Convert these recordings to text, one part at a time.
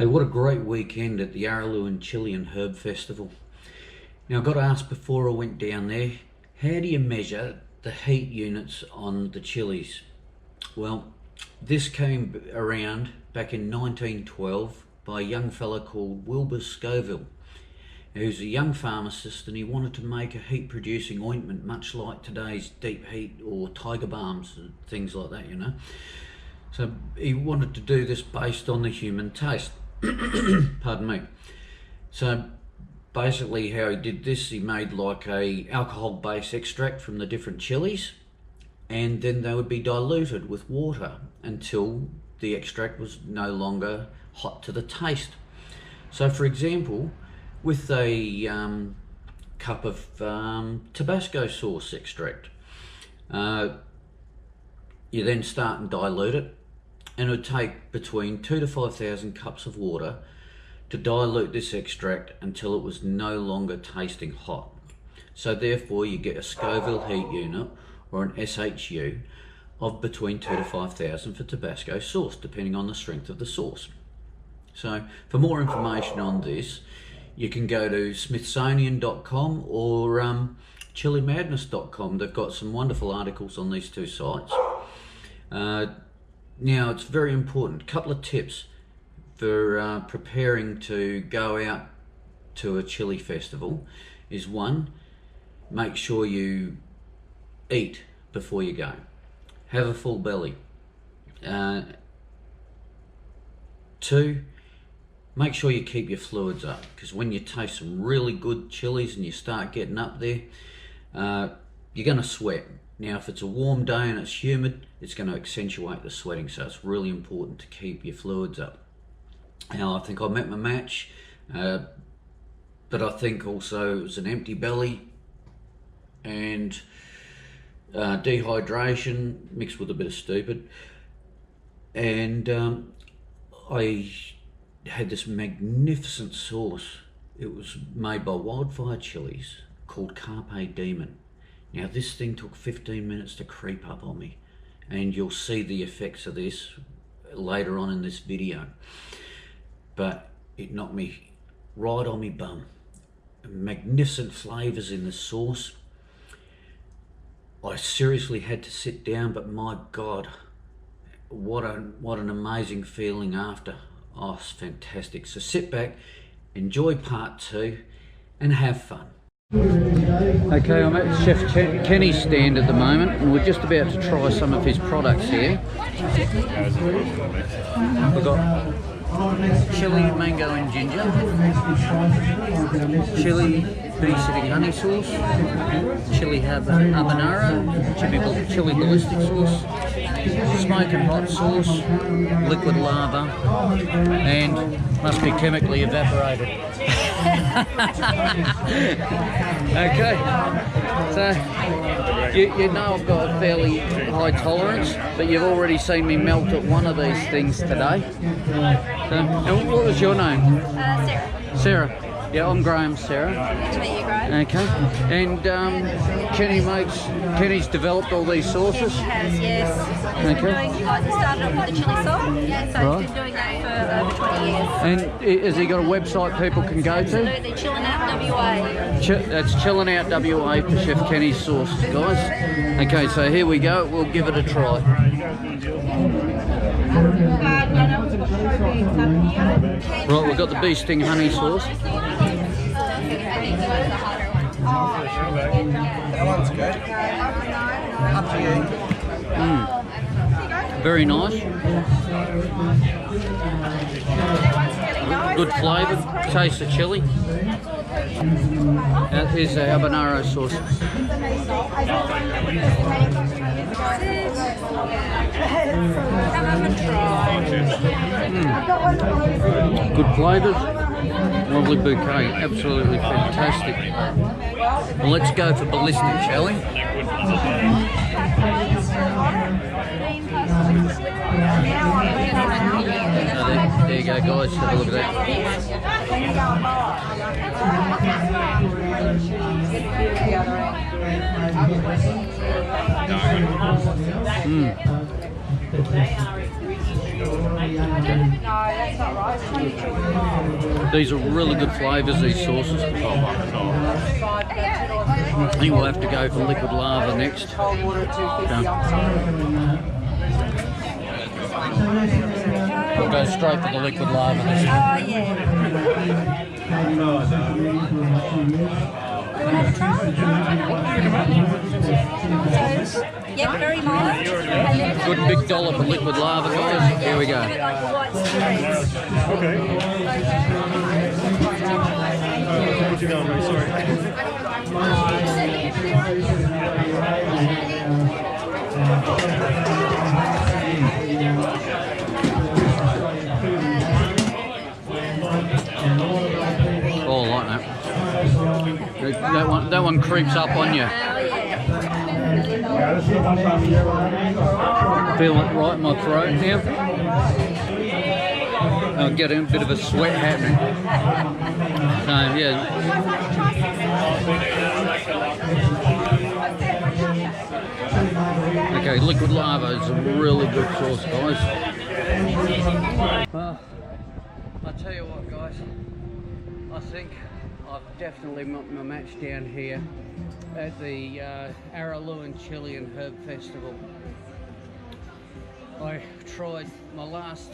Hey, what a great weekend at the Araluen Chilli and Herb Festival. Now, I got to ask before I went down there, how do you measure the heat units on the chilies? Well, this came around back in 1912 by a young fella called Wilbur Scoville, who's a young pharmacist, and he wanted to make a heat-producing ointment much like today's deep heat or tiger balms and things like that, you know. So he wanted to do this based on the human taste. Pardon me. So basically how he did this, he made like a alcohol-based extract from the different chilies, and then they would be diluted with water until the extract was no longer hot to the taste. So for example, with a cup of Tabasco sauce extract, you then start and dilute it, and it would take between 2,000 to 5,000 cups of water to dilute this extract until it was no longer tasting hot. So therefore you get a Scoville heat unit, or an SHU, of between 2,000 to 5,000 for Tabasco sauce, depending on the strength of the sauce. So for more information on this, you can go to smithsonian.com or chilimadness.com. They've got some wonderful articles on these two sites. Now, it's very important. A couple of tips for preparing to go out to a chili festival is: one, make sure you eat before you go. Have a full belly. Two, make sure you keep your fluids up, because when you taste some really good chilies and you start getting up there, you're going to sweat. Now, if it's a warm day and it's humid, it's going to accentuate the sweating, so it's really important to keep your fluids up. Now, I think I met my match, but I think also it was an empty belly and dehydration mixed with a bit of stupid. And I had this magnificent sauce. It was made by Wildfire Chilies called Carpe Demon. Now, this thing took 15 minutes to creep up on me, and you'll see the effects of this later on in this video. But it knocked me right on me bum. Magnificent flavours in the sauce. I seriously had to sit down, but my God, what an amazing feeling after. Oh, it's fantastic. So sit back, enjoy part two, and have fun. Okay, I'm at Chef Kenny's stand at the moment, and we're just about to try some of his products here. We've got chili, mango and ginger, chili bee-sitting honey sauce, chili habanero, chili ballistic sauce, smoking hot sauce, liquid lava, and must be chemically evaporated. Okay, so you know I've got a fairly high tolerance, but you've already seen me melt at one of these things today. So, what was your name? Sarah. Sarah. Yeah, I'm Graham, Sarah. Good to meet you, Graham. Okay. And Kenny's developed all these sauces? He has, yes. He's Okay. been doing, he started off with the chili sauce, so Right. he's been doing that for over 20 years. And has he got a website people can go to? Absolutely, Chillin' Out WA. That's Chillin' Out WA for Chef Kenny's sauces, guys. Okay, so here we go. We'll give it a try. Right, we've got the bee sting honey sauce. That one's good. Up to you. Very nice. Good flavour. Taste of chili. Here's the habanero sauce. Good flavours. Lovely bouquet. Absolutely fantastic. Well, let's go for ballistic, shall we? There you go, guys. Have a look at that. These are really good flavours, these sauces. I think we'll have to go for liquid lava next. We'll go straight for the liquid lava this time. Oh, yeah. So, yep, very mild. Good big dollop of liquid lava, guys. Here we go. Give it like a white spirits. Where'd you go, mate? Sorry. Oh, I like that. That one creeps up on you. Oh, yeah. Feel it right in my throat now. I'll get a bit of a sweat happening. So, yeah. Okay, liquid lava is a really good sauce, guys. Well, I'll tell you what, guys. I think I've definitely got my match down here at the Araluen Chilli and Herb Festival. I tried my last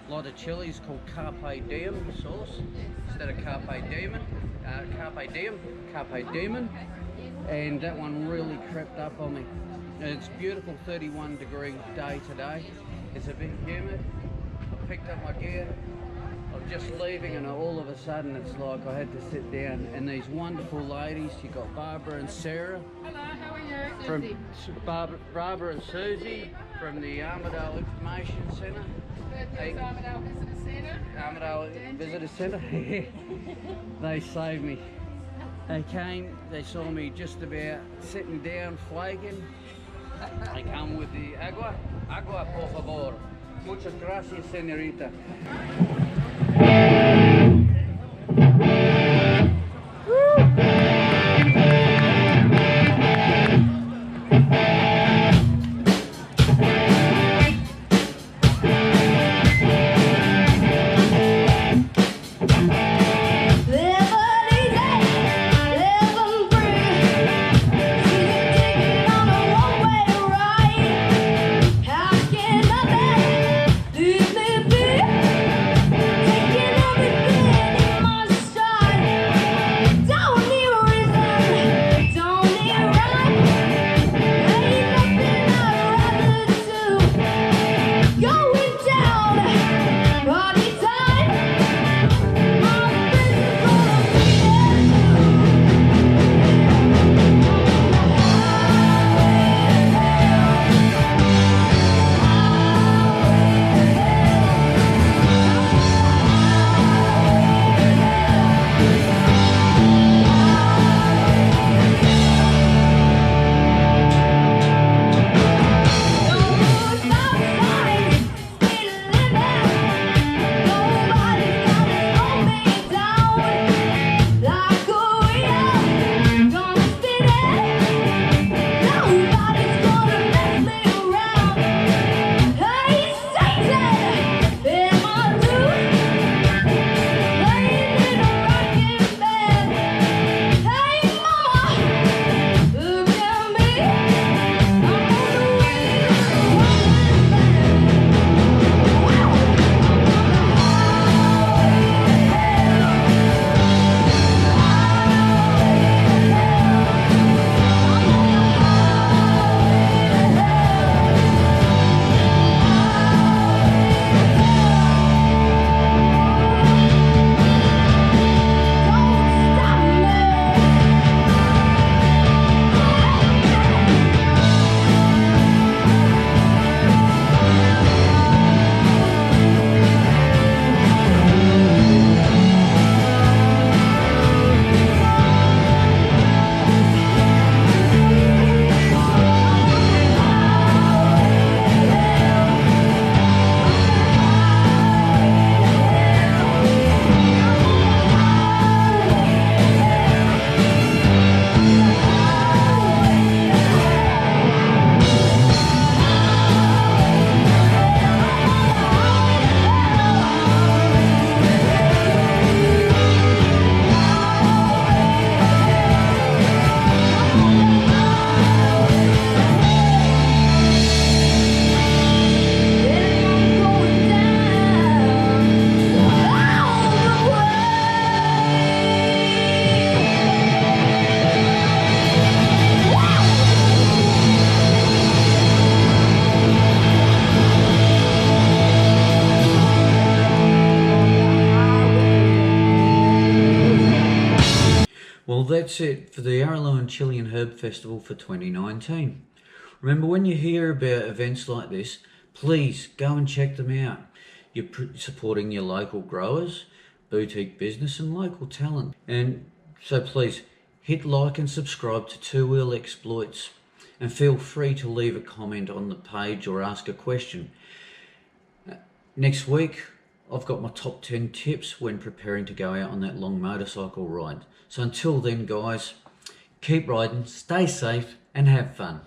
lot of chilies called Carpe Diem sauce instead of Carpe Diem, and that one really crept up on me. And it's beautiful, 31-degree day today. It's a bit humid. I picked up my gear. I'm just leaving, and all of a sudden it's like I had to sit down, and these wonderful ladies, you got Barbara and Sarah. Hello, how are you? From Barbara and Susie from the Armidale Information Centre. Armidale Visitor Centre. Armidale Visitor Centre. They saved me. They came, they saw me just about sitting down, flaking. They come with the agua por favor. Muchas gracias, señorita. Well, that's it for the Araluen Chilli and Herb Festival for 2019. Remember, when you hear about events like this, please go and check them out. You're supporting your local growers, boutique business and local talent. And so please hit like and subscribe to Two Wheel Exploits, and feel free to leave a comment on the page or ask a question. Next week, I've got my top 10 tips when preparing to go out on that long motorcycle ride. So until then, guys, keep riding, stay safe and have fun.